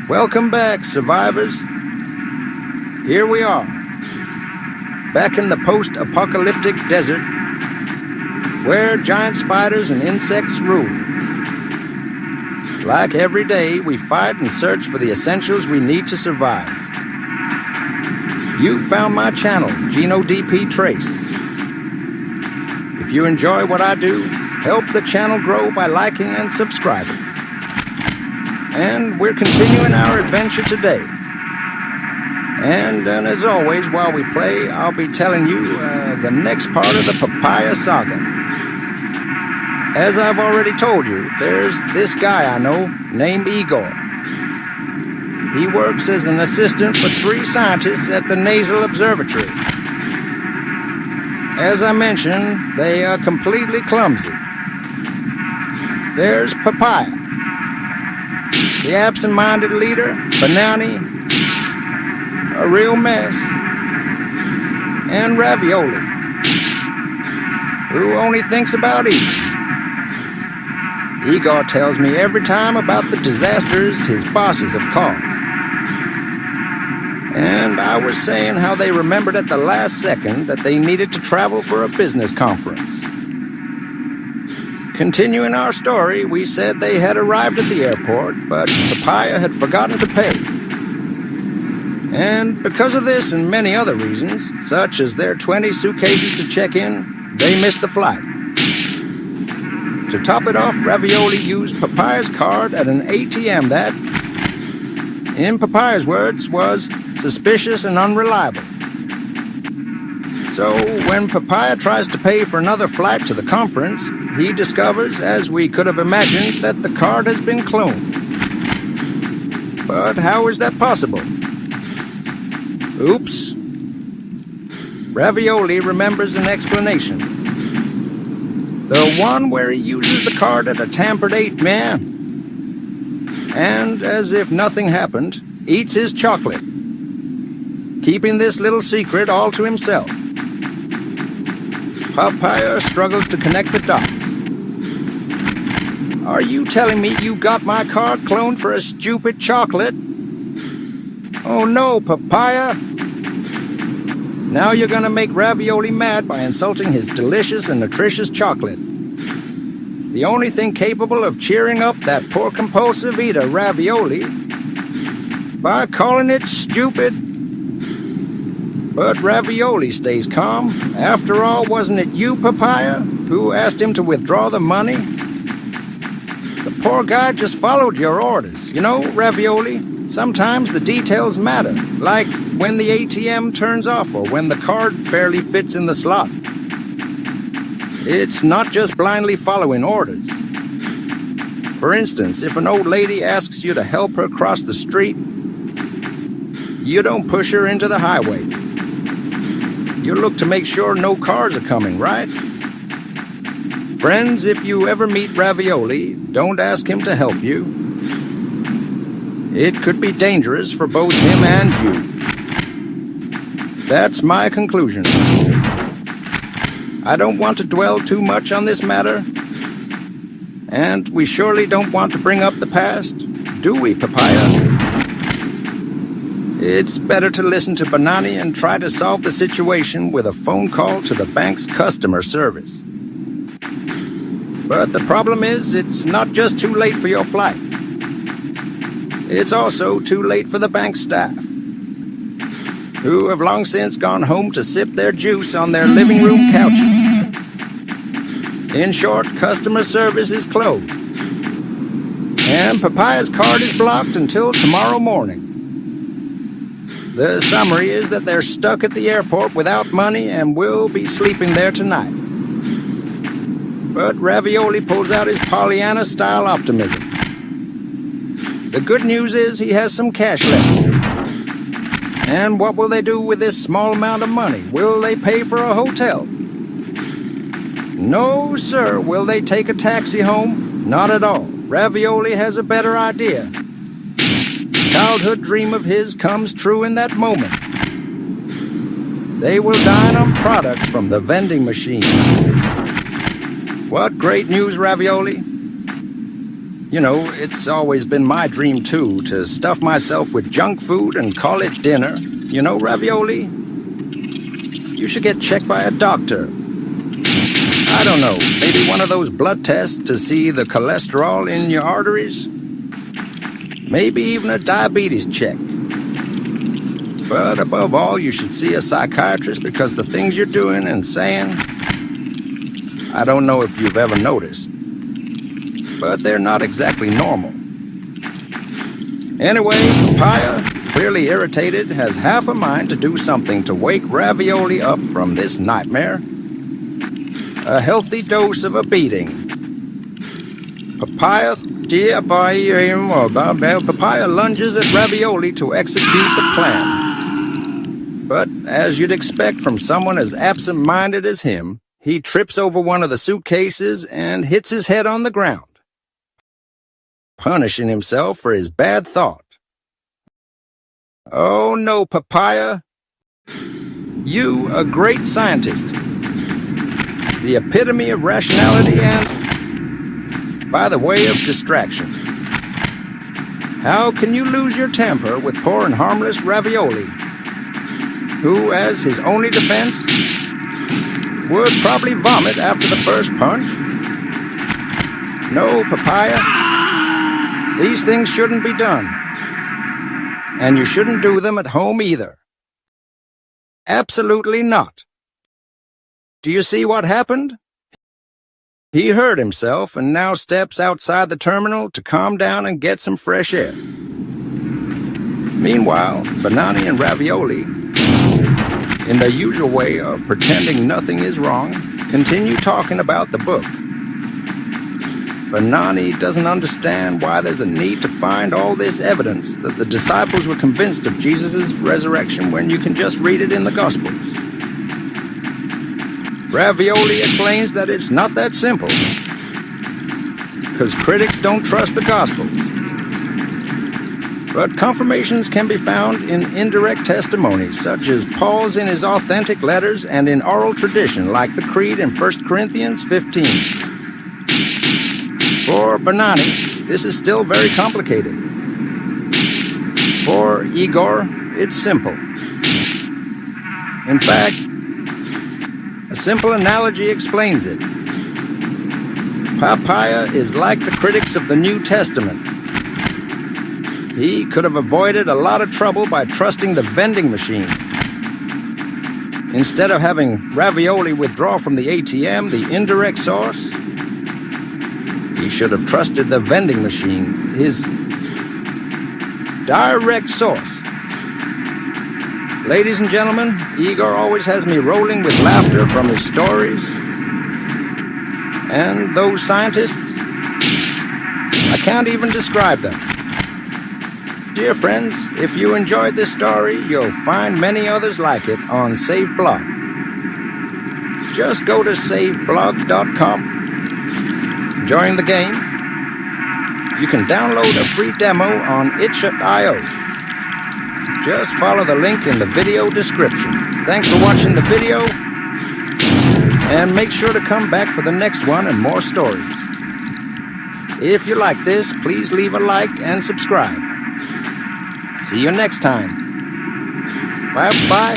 Welcome back, survivors. Here we are, back in the post-apocalyptic desert, where giant spiders and insects rule. Like every day, we fight and search for the essentials we need to survive. You found my channel, GenoDP Trace. If you enjoy what I do, help the channel grow by liking and subscribing. And we're continuing our adventure today. And as always, while we play, I'll be telling you the next part of the Papaya Saga. As I've already told you, there's this guy I know named Igor. He works as an assistant for 3 scientists at the Nasal Observatory. As I mentioned, they are completely clumsy. There's Papaya, the absent-minded leader, Banani, a real mess, and Ravioli, who only thinks about eating. Igor tells me every time about the disasters his bosses have caused. And I was saying how they remembered at the last second that they needed to travel for a business conference. Continuing our story, we said they had arrived at the airport, but Papaya had forgotten to pay. And because of this and many other reasons, such as their 20 suitcases to check in, they missed the flight. To top it off, Ravioli used Papaya's card at an ATM that, in Papaya's words, was suspicious and unreliable. So when Papaya tries to pay for another flight to the conference, he discovers, as we could have imagined, that the card has been cloned. But how is that possible? Oops. Ravioli remembers an explanation. The one where he uses the card at a tampered 8-man. And, as if nothing happened, eats his chocolate, keeping this little secret all to himself. Papaya struggles to connect the dots. Are you telling me you got my card cloned for a stupid chocolate? Oh no, Papaya! Now you're gonna make Ravioli mad by insulting his delicious and nutritious chocolate. The only thing capable of cheering up that poor compulsive eater, Ravioli, by calling it stupid. But Ravioli stays calm. After all, wasn't it you, Papaya, who asked him to withdraw the money? The poor guy just followed your orders. You know, Ravioli, sometimes the details matter, like when the ATM turns off or when the card barely fits in the slot. It's not just blindly following orders. For instance, if an old lady asks you to help her cross the street, you don't push her into the highway. You look to make sure no cars are coming, right? Friends, if you ever meet Ravioli, don't ask him to help you. It could be dangerous for both him and you. That's my conclusion. I don't want to dwell too much on this matter, and we surely don't want to bring up the past, do we, Papaya? It's better to listen to Banani and try to solve the situation with a phone call to the bank's customer service. But the problem is, it's not just too late for your flight. It's also too late for the bank staff, who have long since gone home to sip their juice on their living room couches. In short, customer service is closed, and Papaya's card is blocked until tomorrow morning. The summary is that they're stuck at the airport without money and will be sleeping there tonight. But Ravioli pulls out his Pollyanna-style optimism. The good news is he has some cash left. And what will they do with this small amount of money? Will they pay for a hotel? No, sir. Will they take a taxi home? Not at all. Ravioli has a better idea. Childhood dream of his comes true in that moment. They will dine on products from the vending machine. What great news, Ravioli! You know, it's always been my dream, too, to stuff myself with junk food and call it dinner. You know, ravioli? You should get checked by a doctor. I don't know, maybe one of those blood tests to see the cholesterol in your arteries? Maybe even a diabetes check. But above all, you should see a psychiatrist because the things you're doing and saying, I don't know if you've ever noticed, but they're not exactly normal. Anyway, Papaya, clearly irritated, has half a mind to do something to wake Ravioli up from this nightmare. A healthy dose of a beating. Papaya lunges at Ravioli to execute the plan. But, as you'd expect from someone as absent-minded as him, he trips over one of the suitcases and hits his head on the ground, punishing himself for his bad thought. Oh no, Papaya. You, a great scientist. The epitome of rationality and, by the way, of distraction. How can you lose your temper with poor and harmless Ravioli, who, as his only defense, would probably vomit after the first punch? No, Papaya. These things shouldn't be done. And you shouldn't do them at home either. Absolutely not. Do you see what happened? He hurt himself and now steps outside the terminal to calm down and get some fresh air. Meanwhile, Banani and Ravioli, in their usual way of pretending nothing is wrong, continue talking about the book. Banani doesn't understand why there's a need to find all this evidence that the disciples were convinced of Jesus' resurrection when you can just read it in the Gospels. Ravioli explains that it's not that simple, because critics don't trust the Gospels. But confirmations can be found in indirect testimonies, such as Paul's in his authentic letters and in oral tradition, like the Creed in 1 Corinthians 15. For Banani, this is still very complicated. For Igor, it's simple. In fact, a simple analogy explains it. Papaya is like the critics of the New Testament. He could have avoided a lot of trouble by trusting the vending machine. Instead of having Ravioli withdraw from the ATM, the indirect source, he should have trusted the vending machine, his direct source. Ladies and gentlemen, Igor always has me rolling with laughter from his stories. And those scientists, I can't even describe them. Dear friends, if you enjoyed this story, you'll find many others like it on SaveBlog. Just go to saveblog.com. Join the game. You can download a free demo on itch.io. Just follow the link in the video description. Thanks for watching the video, and make sure to come back for the next one and more stories. If you like this, please leave a like and subscribe. See you next time. Bye-bye.